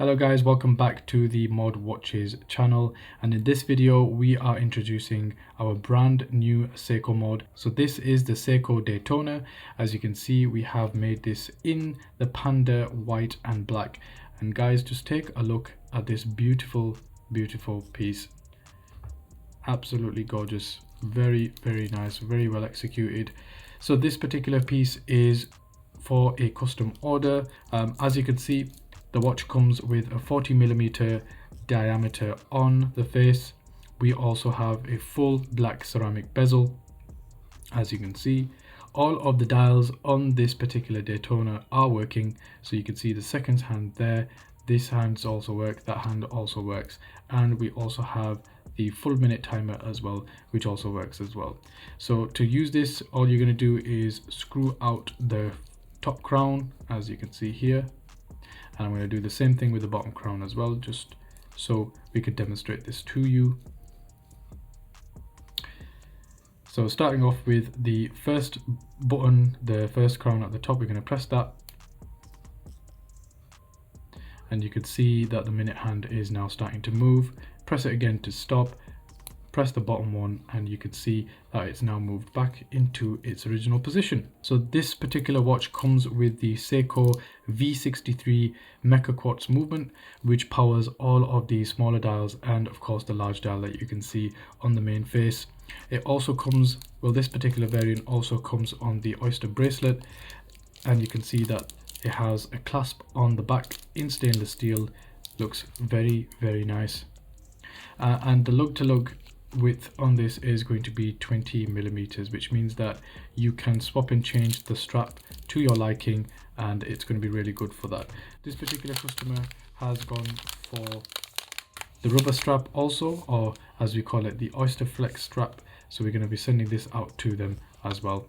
Hello guys, welcome back to the ModWatches channel, and in this video we are introducing our brand new Seikomod. So this is the Seiko Daytona. As you can see, we have made this in the Panda white and black. And guys, just take a look at this beautiful piece. Absolutely gorgeous, very nice, very well executed. So this particular piece is for a custom order. As you can see, the watch comes with a 40mm diameter on the face. We also have a full black ceramic bezel. As you can see, all of the dials on this particular Daytona are working. So you can see the seconds hand there. This hand also works, that hand also works. And we also have the full minute timer as well, which also works as well. So to use this, all you're going to do is screw out the top crown, as you can see here. And I'm going to do the same thing with the bottom crown as well, just so we could demonstrate this to you. So starting off with the first button, the first crown at the top, we're going to press that. And you can see that the minute hand is now starting to move. Press it again to stop. Press the bottom one and you can see that it's now moved back into its original position. So this particular watch comes with the Seiko VK63 Meca-Quartz movement, which powers all of the smaller dials and of course the large dial that you can see on the main face. It also comes, well, this particular variant also comes on the Oyster bracelet, and you can see that it has a clasp on the back in stainless steel. Looks very nice. And the lug-to-lug width on this is going to be 20mm, which means that you can swap and change the strap to your liking, and it's going to be really good for that. This particular customer has gone for the rubber strap also, or as we call it, the Oyster Flex strap. So we're going to be sending this out to them as well.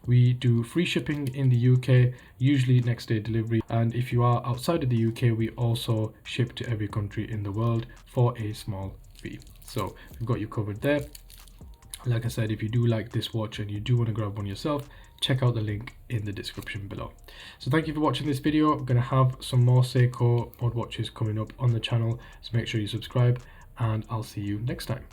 We do free shipping in the UK, usually next day delivery, and if you are outside of the UK, we also ship to every country in the world for a small fee. So we've got you covered there. Like I said, if you do like this watch and you do want to grab one yourself, check out the link in the description below. So thank you for watching this video. I'm going to have some more Seiko ModWatches coming up on the channel, so make sure you subscribe, and I'll see you next time.